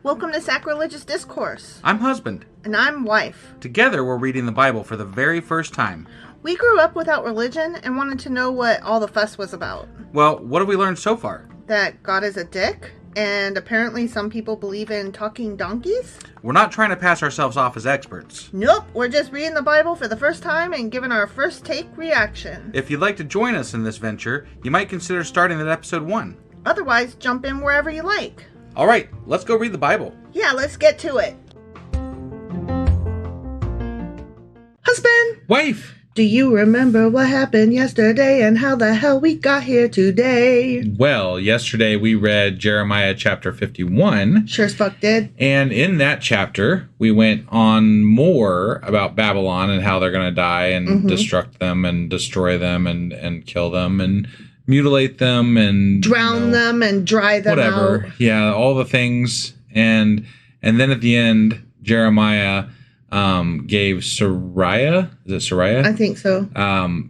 Welcome to Sacrilegious Discourse. I'm husband. And I'm wife. Together, we're reading the Bible for the very first time. We grew up without religion and wanted to know what all the fuss was about. Well, what have we learned so far? That God is a dick, and apparently some people believe in talking donkeys. We're not trying to pass ourselves off as experts. Nope, we're just reading the Bible for the first time and giving our first take reaction. If you'd like to join us in this venture, you might consider starting at episode 1. Otherwise, jump in wherever you like. All right, let's go read the Bible. Yeah, let's get to it. Husband! Wife! Do you remember what happened yesterday and how the hell we got here today? Well, yesterday we read Jeremiah chapter 51. Sure as fuck did. And in that chapter, we went on more about Babylon and how they're going to die and destruct them and destroy them and kill them and mutilate them and drown them and dry them whatever. out. Yeah, all the things. And then at the end, Jeremiah gave Sariah, is it Sariah? I think so.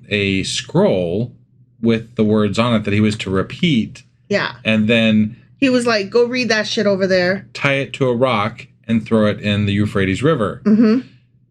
A scroll with the words on it that he was to repeat. Yeah. And then he was like, go read that shit over there. Tie it to a rock and throw it in the Euphrates River. Mm-hmm.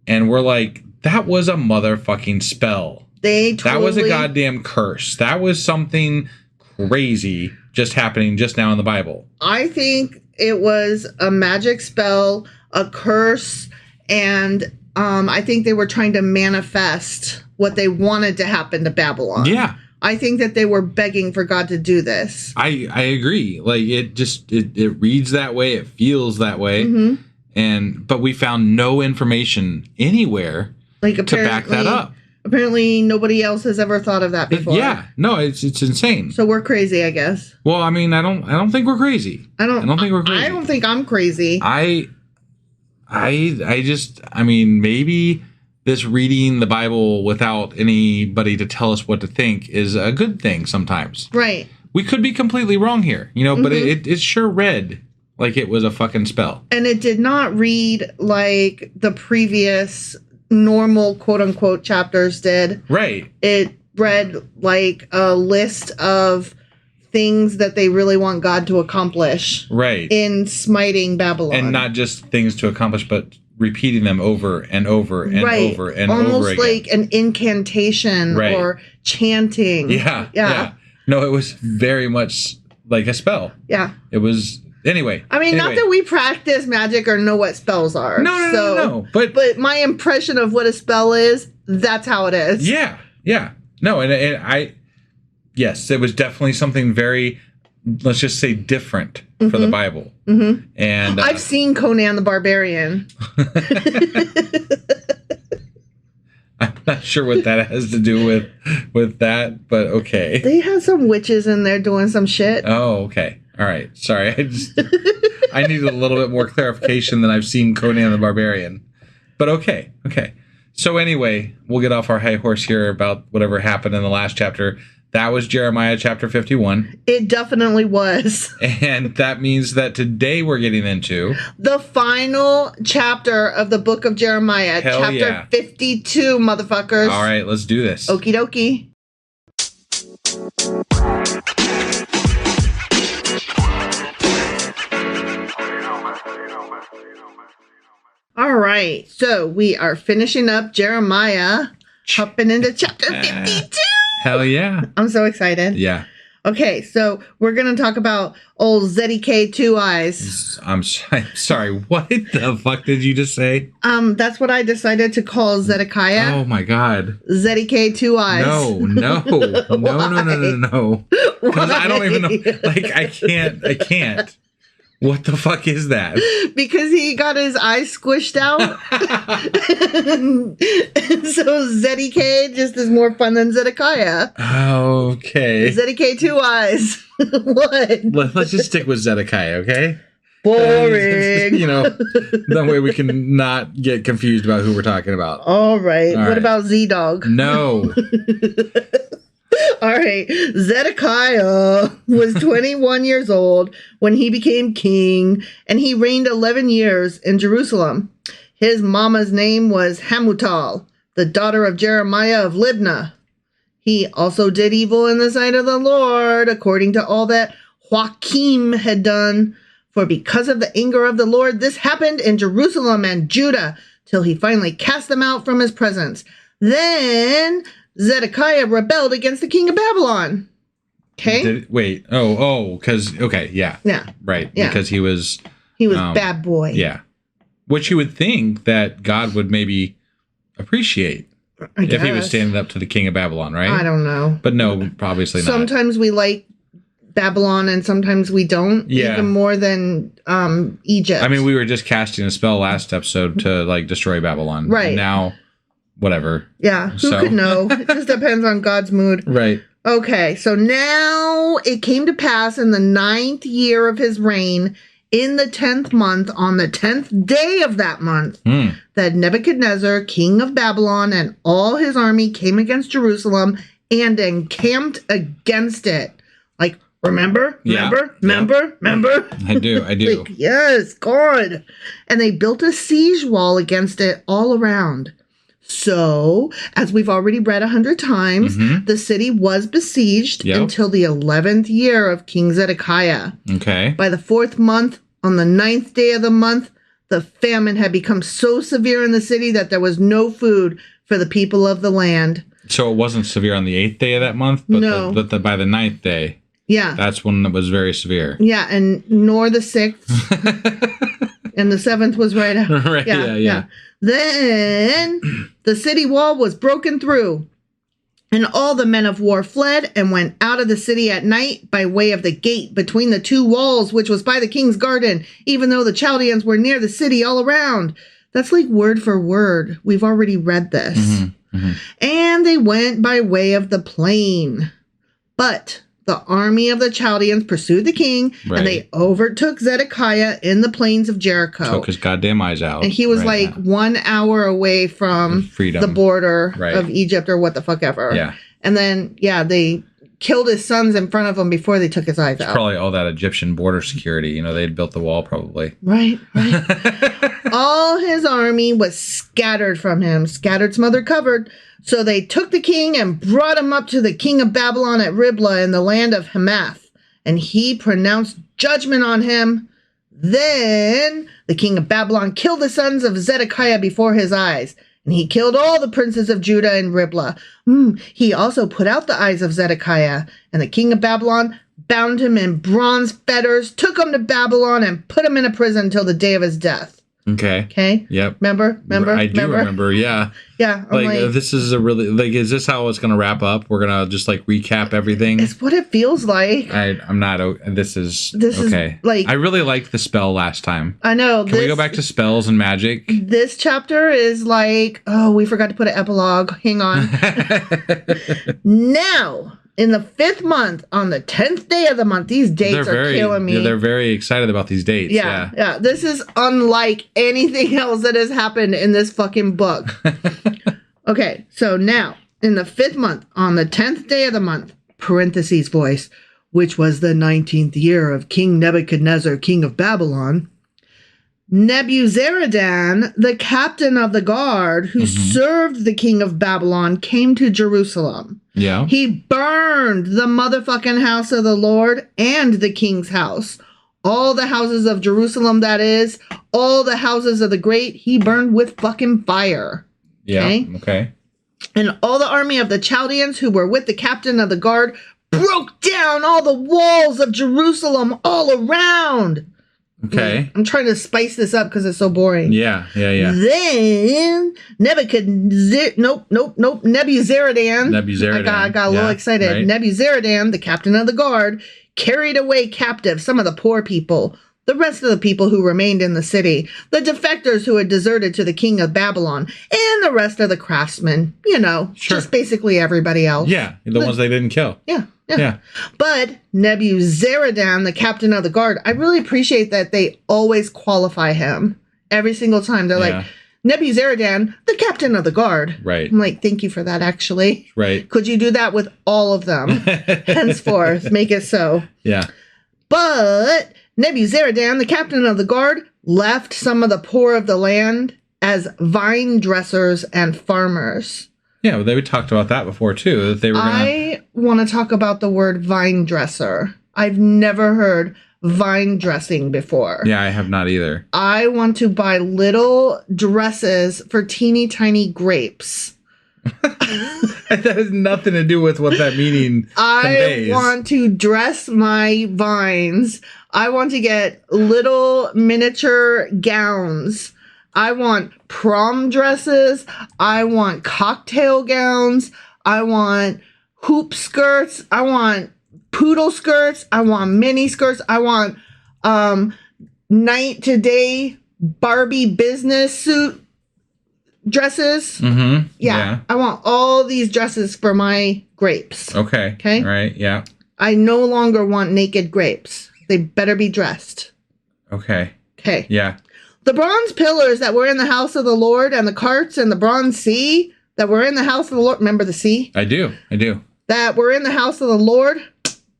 And we're like, that was a motherfucking spell. That was a goddamn curse. That was something crazy just happening just now in the Bible. I think it was a magic spell, a curse, and I think they were trying to manifest what they wanted to happen to Babylon. Yeah. I think that they were begging for God to do this. I agree. Like it reads that way. It feels that way. Mm-hmm. But we found no information anywhere to back that up. Apparently, nobody else has ever thought of that before. Yeah, no, it's insane. So we're crazy, I guess. Well, I mean, I don't think we're crazy. I don't think we're crazy. I don't think I'm crazy. I mean, maybe this reading the Bible without anybody to tell us what to think is a good thing sometimes. Right. We could be completely wrong here, but it sure read like it was a fucking spell. And it did not read like the previous normal quote-unquote chapters did. Right. It read like a list of things that they really want God to accomplish. Right. In smiting Babylon. And not just things to accomplish, but repeating them over and over and over and almost over again. Almost like an incantation or chanting. Yeah. No, it was very much like a spell. Yeah. It was... Anyway. I mean, not that we practice magic or know what spells are. No. But my impression of what a spell is, that's how it is. Yeah. No, and yes, it was definitely something very, let's just say, different for the Bible. Mm-hmm. And I've seen Conan the Barbarian. I'm not sure what that has to do with that, but okay. They had some witches in there doing some shit. Oh, okay. All right. Sorry. I needed a little bit more clarification than I've seen Conan the Barbarian. But okay. So anyway, we'll get off our high horse here about whatever happened in the last chapter. That was Jeremiah chapter 51. It definitely was. And that means that today we're getting into the final chapter of the book of Jeremiah. Hell chapter yeah. 52, motherfuckers. All right, let's do this. Okie dokie. All right, so we are finishing up Jeremiah, hopping into chapter 52. Hell yeah. I'm so excited. Yeah. Okay, so we're going to talk about old Zedekiah Two Eyes. I'm sorry, what the fuck did you just say? That's what I decided to call Zedekiah. Oh my God. Zedekiah Two Eyes. No. Because I don't even know, I can't. What the fuck is that? Because he got his eyes squished out. And so Zedekiah just is more fun than Zedekiah. Okay. Zedekiah Two Eyes. What? Let's just stick with Zedekiah, okay? Boring. That way we can not get confused about who we're talking about. All right. What about Z-Dog? No. All right. Zedekiah was 21 years old when he became king, and he reigned 11 years in Jerusalem. His mama's name was Hamutal, the daughter of Jeremiah of Libnah. He also did evil in the sight of the Lord, according to all that Joachim had done. For because of the anger of the Lord, this happened in Jerusalem and Judah, till he finally cast them out from his presence. Then Zedekiah rebelled against the king of Babylon. Okay? Yeah. Yeah. Right, yeah. because he was bad boy. Yeah. Which you would think that God would maybe appreciate if he was standing up to the king of Babylon, right? I don't know. But no, obviously not. Sometimes we like Babylon and sometimes we don't. Yeah. Even more than Egypt. I mean, we were just casting a spell last episode to like destroy Babylon. Right. And now, whatever. Yeah. Who could know? It just depends on God's mood. Right. Okay. So now it came to pass in the 9th year of his reign, in the 10th month, on the 10th day of that month, that Nebuchadnezzar, king of Babylon, and all his army came against Jerusalem and encamped against it. Like, remember? Yeah. Remember? I do. Like, yes, God. And they built a siege wall against it all around. So, as we've already read 100 times, the city was besieged until the 11th year of King Zedekiah. Okay. By the 4th month, on the 9th day of the month, the famine had become so severe in the city that there was no food for the people of the land. So it wasn't severe on the 8th day of that month, but no. By the 9th day. Yeah. That's when it was very severe. Yeah, and nor the 6th. And the 7th was right after. Right, yeah. Then the city wall was broken through, and all the men of war fled and went out of the city at night by way of the gate between the two walls, which was by the king's garden, even though the Chaldeans were near the city all around. That's like word for word. We've already read this. And they went by way of the plain. But the army of the Chaldeans pursued the king, and they overtook Zedekiah in the plains of Jericho. Took his goddamn eyes out. And he was 1 hour away from freedom, the border of Egypt or what the fuck ever. Yeah. And then, they killed his sons in front of him before they took his eyes out. Probably all that Egyptian border security. They'd built the wall probably. Right. All his army was scattered from him. Scattered, smothered, covered. So they took the king and brought him up to the king of Babylon at Riblah in the land of Hamath. And he pronounced judgment on him. Then the king of Babylon killed the sons of Zedekiah before his eyes. And he killed all the princes of Judah in Riblah. He also put out the eyes of Zedekiah. And the king of Babylon bound him in bronze fetters, took him to Babylon, and put him in a prison until the day of his death. Okay. Yep. Remember? I do remember. Yeah. Yeah. This is a really is this how it's gonna wrap up? We're gonna just recap everything. It's what it feels like. I'm not. This is okay. I really liked the spell last time. I know. Can we go back to spells and magic? This chapter is we forgot to put an epilogue. Hang on. Now, in the 5th month, on the 10th day of the month, these dates are killing me. Yeah, they're very excited about these dates. Yeah. This is unlike anything else that has happened in this fucking book. Okay, so now, in the 5th month, on the 10th day of the month, parentheses voice, which was the 19th year of King Nebuchadnezzar, king of Babylon, Nebuzaradan, the captain of the guard who served the king of Babylon, came to Jerusalem. Yeah. He burned the motherfucking house of the Lord and the king's house. All the houses of Jerusalem, that is. All the houses of the great, he burned with fucking fire. Yeah. Okay. And all the army of the Chaldeans who were with the captain of the guard broke down all the walls of Jerusalem all around. Okay. I'm trying to spice this up because it's so boring. Yeah. Then Nebuzaradan. I got a little excited. Right. Nebuzaradan, the captain of the guard, carried away captive some of the poor people, the rest of the people who remained in the city, the defectors who had deserted to the king of Babylon, and the rest of the craftsmen. Just basically everybody else. Yeah, the ones they didn't kill. Yeah. But Nebuzaradan, the captain of the guard, I really appreciate that they always qualify him every single time. They're like, Nebuzaradan, the captain of the guard. Right. I'm like, thank you for that, actually. Right. Could you do that with all of them? Henceforth, make it so. Yeah. But Nebuzaradan, the captain of the guard, left some of the poor of the land as vine dressers and farmers. Yeah, well, they talked about that before, too, that they were going to... I want to talk about the word vine dresser. I've never heard vine dressing before. Yeah, I have not either. I want to buy little dresses for teeny tiny grapes. That has nothing to do with what that meaning conveys. I want to dress my vines. I want to get little miniature gowns. I want prom dresses. I want cocktail gowns. I want hoop skirts. I want poodle skirts. I want mini skirts. I want night to day Barbie business suit dresses. Mm-hmm. Yeah. I want all these dresses for my grapes. Okay. Okay. Right. Yeah. I no longer want naked grapes. They better be dressed. Okay. Okay. Yeah. The bronze pillars that were in the house of the Lord and the carts and the bronze sea that were in the house of the Lord. Remember the sea? I do. That were in the house of the Lord.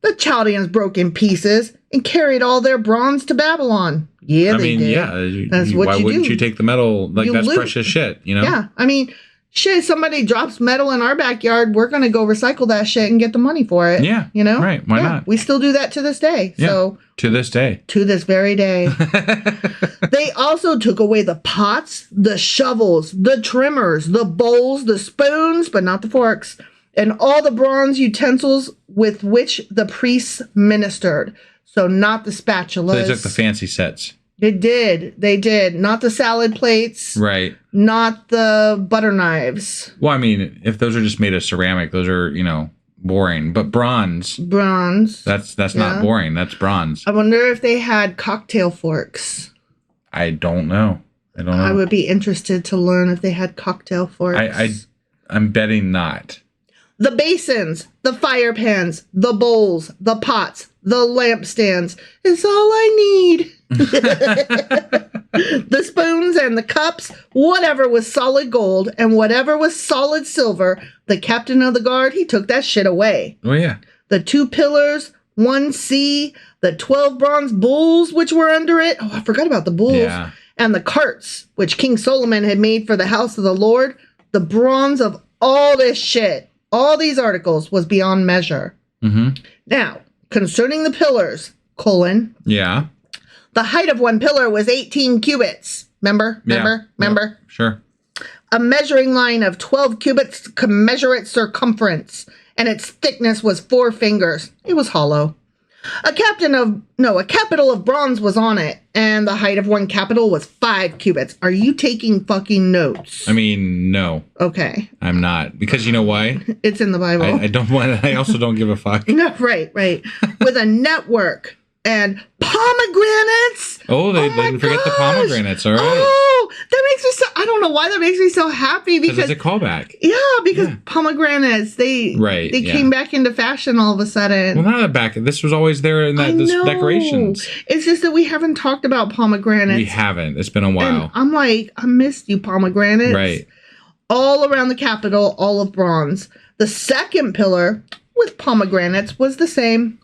The Chaldeans broke in pieces and carried all their bronze to Babylon. Yeah, they did. Yeah. That's what why you wouldn't do. you take the metal? Like, that's loot. precious shit, you know? Yeah. I mean, shit, somebody drops metal in our backyard, we're going to go recycle that shit and get the money for it. Yeah. You know? Right. Why not? We still do that to this day. Yeah. So to this day. To this very day. They also took away the pots, the shovels, the trimmers, the bowls, the spoons, but not the forks, and all the bronze utensils with which the priests ministered. So not the spatulas. So they took the fancy sets. They did. Not the salad plates. Right. Not the butter knives. Well, I mean, if those are just made of ceramic, those are, boring. But bronze. That's not boring. That's bronze. I wonder if they had cocktail forks. I don't know. I would be interested to learn if they had cocktail forks. I'm betting not. The basins, the fire pans, the bowls, the pots, the lampstands. It's all I need. The spoons and the cups, whatever was solid gold and whatever was solid silver, the captain of the guard, he took that shit away. Oh, yeah. The 2 pillars, 1 sea, the 12 bronze bulls which were under it. Oh, I forgot about the bulls. Yeah. And the carts, which King Solomon had made for the house of the Lord. The bronze of all this shit, all these articles, was beyond measure. Mm-hmm. Now, concerning the pillars, Yeah. the height of one pillar was 18 cubits. Remember? Yeah. Sure. A measuring line of 12 cubits could measure its circumference, and its thickness was 4 fingers. It was hollow. A capital of bronze was on it, and the height of one capital was 5 cubits. Are you taking fucking notes? I mean, no. Okay. I'm not. Because you know why? It's in the Bible. I don't want. I also don't give a fuck. No, right. With a network and pomegranates. Oh, they didn't forget the pomegranates. All right. Oh, that makes me so. I don't know why that makes me so happy because it's a callback. Yeah, because pomegranates they came back into fashion all of a sudden. Well, not back. This was always there in this decorations. It's just that we haven't talked about pomegranates. We haven't. It's been a while. And I'm like, I missed you, pomegranates. Right. All around the Capitol, all of bronze. The second pillar with pomegranates was the same.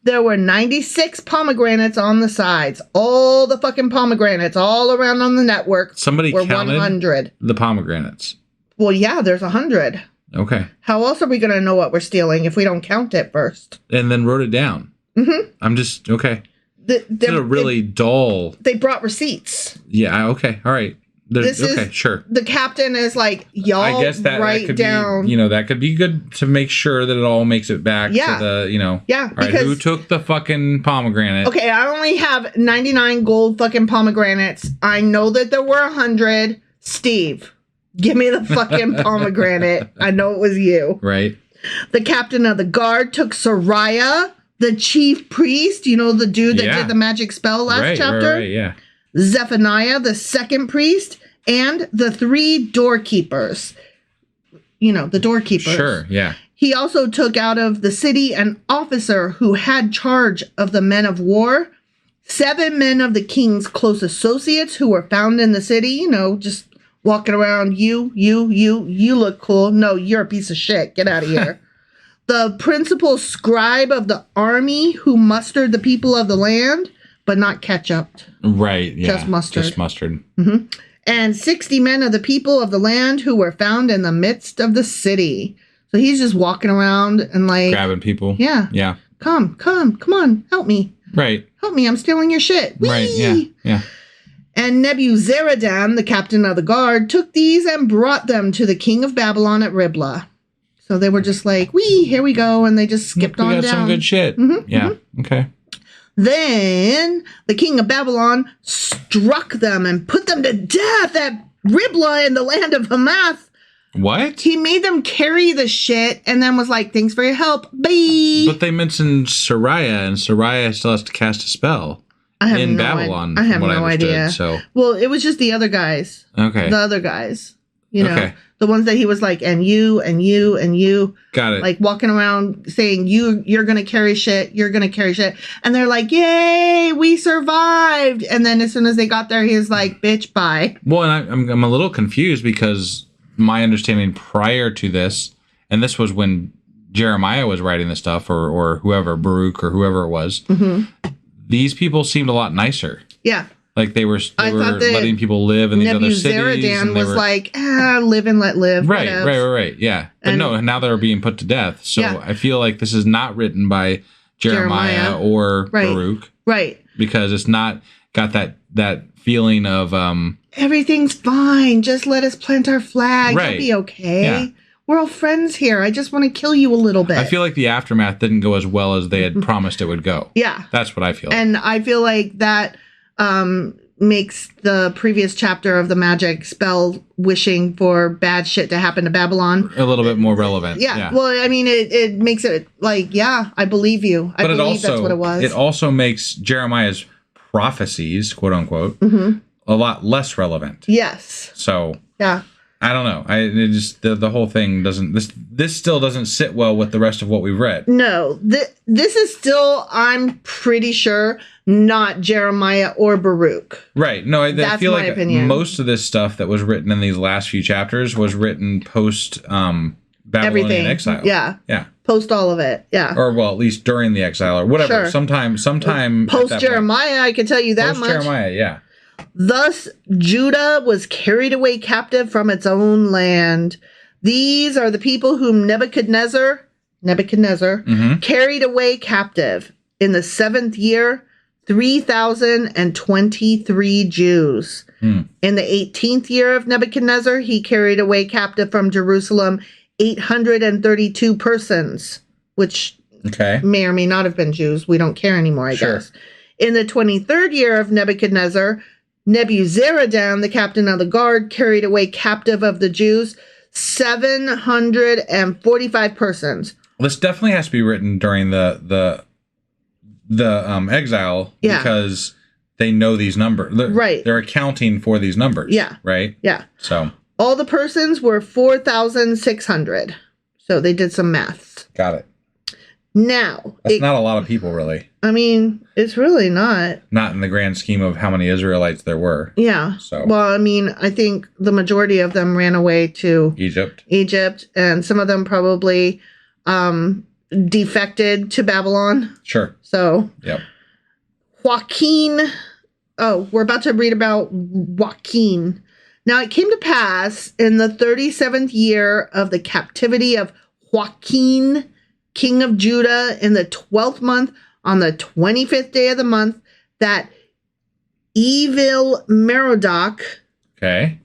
There were 96 pomegranates on the sides. All the fucking pomegranates all around on the network. Somebody were counted 100. The pomegranates. Well, yeah, there's 100. Okay. How else are we going to know what we're stealing if we don't count it first? And then wrote it down. Mm-hmm. I'm just, okay. They're really dull. They brought receipts. Yeah, okay. All right. Sure. The captain is like, y'all I guess that could down. Be, that could be good to make sure that it all makes it back to the, Yeah. All right, who took the fucking pomegranate? Okay, I only have 99 gold fucking pomegranates. I know that there were 100. Steve, give me the fucking pomegranate. I know it was you. Right. The captain of the guard took Sariah, the chief priest. The dude that did the magic spell last chapter? Right, yeah. Zephaniah, the second priest, and the 3 doorkeepers. The doorkeepers. Sure, yeah. He also took out of the city an officer who had charge of the men of war, 7 men of the king's close associates who were found in the city, just walking around. You look cool. No, you're a piece of shit. Get out of here. The principal scribe of the army who mustered the people of the land, but not ketchup. Right, yeah. Just mustard. Just mustard. Mm-hmm. and 60 men of the people of the land who were found in the midst of the city. So he's just walking around and like grabbing people. Yeah. Yeah. Come on, help me. Right. Help me, I'm stealing your shit. Whee! Right. Yeah. Yeah. And Nebuzaradan, the captain of the guard, took these and brought them to the king of Babylon at Riblah. So they were just like, wee, here we go. And they just skipped on down. We got some good shit. Mm-hmm, yeah. Mm-hmm. Okay. Then the king of Babylon struck them and put them to death at Riblah in the land of Hamath. What? He made them carry the shit and then was like, thanks for your help. Bye. But they mentioned Sariah, and Sariah still has to cast a spell in Babylon. I have from what no I understood, idea. So. Well, it was just the other guys. Okay. The other guys. You know, okay. The ones that he was like, and you, and you, and you. Got it. Like walking around saying, you're going to carry shit. You're going to carry shit. And they're like, yay, we survived. And then as soon as they got there, he was like, bitch, bye. Well, and I'm a little confused because my understanding prior to this, and this was when Jeremiah was writing this stuff or whoever, Baruch or whoever it was, these people seemed a lot nicer. Yeah. Like they were letting people live in these other cities. Nebuzaradan was like, live and let live. Right. Yeah. But no, now they're being put to death. So yeah. I feel like this is not written by Jeremiah. Or Baruch. Right. Because it's not got that feeling of... everything's fine. Just let us plant our flag. Right. You'll be okay. Yeah. We're all friends here. I just want to kill you a little bit. I feel like the aftermath didn't go as well as they had promised it would go. Yeah. That's what I feel. And I feel like that... makes the previous chapter of the magic spell wishing for bad shit to happen to Babylon a little bit more relevant. Yeah. Well, I mean, it makes it like, yeah, I believe you. I believe that's what it was. It also makes Jeremiah's prophecies, quote unquote, a lot less relevant. Yes. So yeah. I don't know. It just the whole thing doesn't. This still doesn't sit well with the rest of what we've read. No, this is still, I'm pretty sure, not Jeremiah or Baruch. Right. No, I feel like opinion. Most of this stuff that was written in these last few chapters was written post Babylonian exile. Yeah. Yeah. Post all of it. Yeah. Or well, at least during the exile or whatever. Sure. Sometime post Jeremiah. I can tell you that much. Post Jeremiah. Yeah. Thus, Judah was carried away captive from its own land. These are the people whom Nebuchadnezzar carried away captive. In the 7th year, 3,023 Jews. In the 18th year of Nebuchadnezzar, he carried away captive from Jerusalem 832 persons, which may or may not have been Jews. We don't care anymore, I guess. In the 23rd year of Nebuchadnezzar, Nebuzaradan, the captain of the guard, carried away captive of the Jews 745 persons. Well, this definitely has to be written during the exile because they know these numbers. Right. They're accounting for these numbers. Yeah. Right? Yeah. So all the persons were 4,600. So they did some maths. Got it. Now. That's not a lot of people, really. I mean, it's really not. Not in the grand scheme of how many Israelites there were. Yeah. So. Well, I mean, I think the majority of them ran away to Egypt, and some of them probably defected to Babylon. Sure. So. Yep. Joaquin. Oh, we're about to read about Joaquin. Now, it came to pass in the 37th year of the captivity of Joaquin, king of Judah, in the 12th month, on the 25th day of the month, that Evil Merodach. Okay.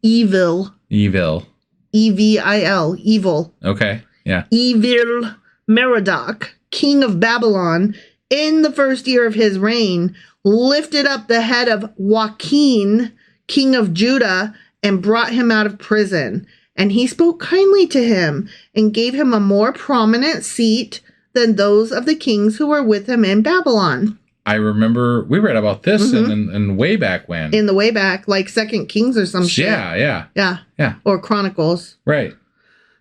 Evil. Evil. E-V-I-L. Evil. Okay. Yeah. Evil Merodach, king of Babylon, in the first year of his reign, lifted up the head of Joaquin, king of Judah, and brought him out of prison. And he spoke kindly to him and gave him a more prominent seat than those of the kings who were with him in Babylon. I remember we read about this in way back when. In the way back, like 2 Kings or some shit. Yeah. Or Chronicles. Right.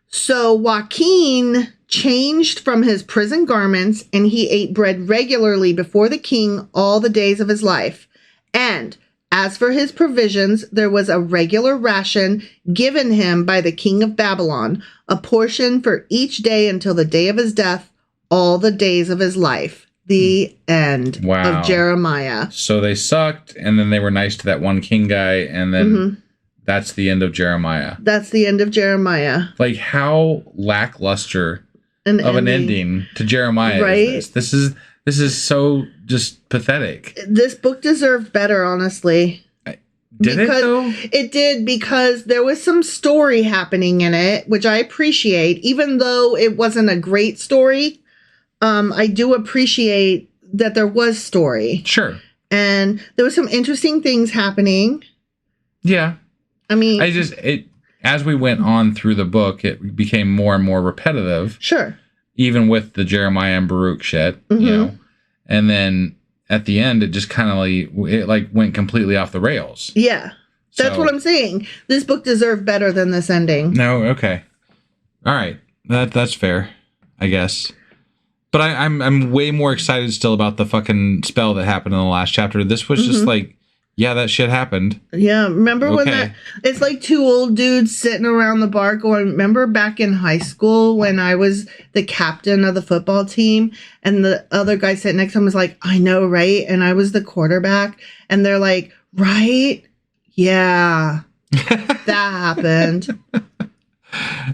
So Joaquin changed from his prison garments, and he ate bread regularly before the king all the days of his life. And as for his provisions, there was a regular ration given him by the king of Babylon, a portion for each day until the day of his death, all the days of his life. The end of Jeremiah. So they sucked, and then they were nice to that one king guy, and then that's the end of Jeremiah. That's the end of Jeremiah. Like, how lackluster an ending to Jeremiah is this? This is so just pathetic. This book deserved better, honestly. Did it, though? It did, because there was some story happening in it, which I appreciate. Even though it wasn't a great story, I do appreciate that there was story. Sure. And there was some interesting things happening. Yeah. I mean... as we went on through the book, it became more and more repetitive. Sure. Even with the Jeremiah and Baruch shit, you know. And then... at the end, it just kind of went completely off the rails. Yeah. That's what I'm saying. This book deserved better than this ending. No, okay. All right. That's fair, I guess. But I'm way more excited still about the fucking spell that happened in the last chapter. This was just like, yeah, that shit happened. Yeah, remember when it's like two old dudes sitting around the bar going, remember back in high school when I was the captain of the football team and the other guy sitting next to him was like, I know, right? And I was the quarterback. And they're like, right? Yeah, that happened.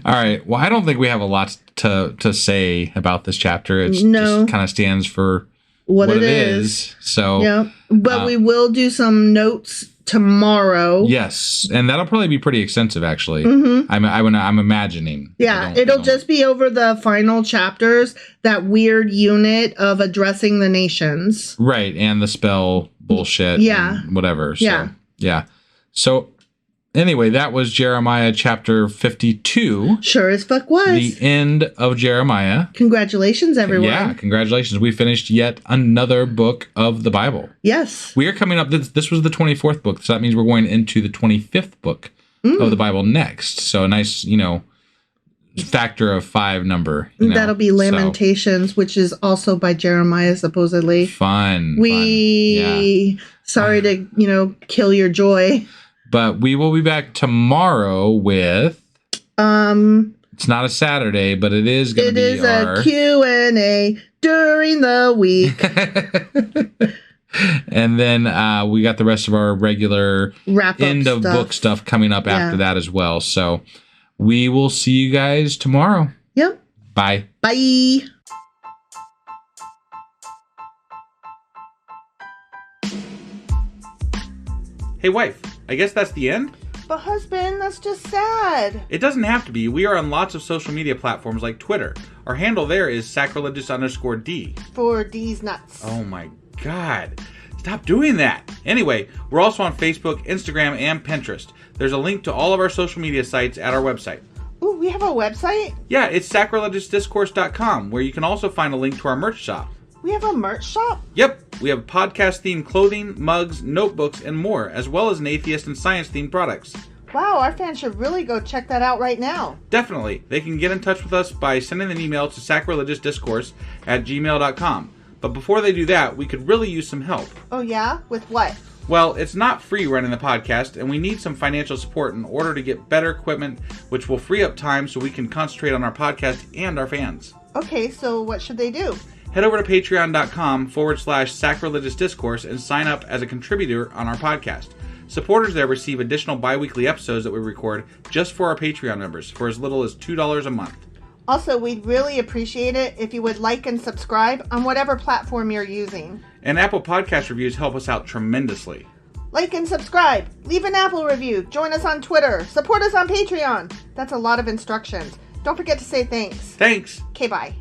All right. Well, I don't think we have a lot to say about this chapter. It just kind of stands for what it is. So, yeah. But we will do some notes tomorrow. Yes, and that'll probably be pretty extensive, actually. I'm imagining. Yeah, it'll just be over the final chapters, that weird unit of addressing the nations. Right, and the spell bullshit. Yeah. And whatever. So, yeah. So, anyway, that was Jeremiah chapter 52. Sure as fuck was. The end of Jeremiah. Congratulations, everyone. Yeah, congratulations. We finished yet another book of the Bible. Yes. We are coming up, this was the 24th book, so that means we're going into the 25th book of the Bible next. So a nice, factor of 5 number. That'll be Lamentations, which is also by Jeremiah, supposedly. Fun. Sorry to, kill your joy. But we will be back tomorrow with... It's not a Saturday, but it is going to be a Q&A during the week. And then we got the rest of our regular wrap-up end of book stuff coming up after that as well. So we will see you guys tomorrow. Yep. Bye. Bye. Hey, wife, I guess that's the end? But husband, that's just sad. It doesn't have to be. We are on lots of social media platforms like Twitter. Our handle there is sacrilegious_D. For D's nuts. Oh my God. Stop doing that. Anyway, we're also on Facebook, Instagram, and Pinterest. There's a link to all of our social media sites at our website. Ooh, we have a website? Yeah, it's sacrilegiousdiscourse.com, where you can also find a link to our merch shop. We have a merch shop? Yep, we have podcast-themed clothing, mugs, notebooks, and more, as well as an atheist and science-themed products. Wow, our fans should really go check that out right now. Definitely. They can get in touch with us by sending an email to sacrilegiousdiscourse@gmail.com. But before they do that, we could really use some help. Oh yeah? With what? Well, it's not free running the podcast, and we need some financial support in order to get better equipment, which will free up time so we can concentrate on our podcast and our fans. Okay, so what should they do? Head over to patreon.com/sacrilegiousdiscourse and sign up as a contributor on our podcast. Supporters there receive additional bi-weekly episodes that we record just for our Patreon members for as little as $2 a month. Also, we'd really appreciate it if you would like and subscribe on whatever platform you're using. And Apple Podcast reviews help us out tremendously. Like and subscribe. Leave an Apple review. Join us on Twitter. Support us on Patreon. That's a lot of instructions. Don't forget to say thanks. Thanks. Okay, bye.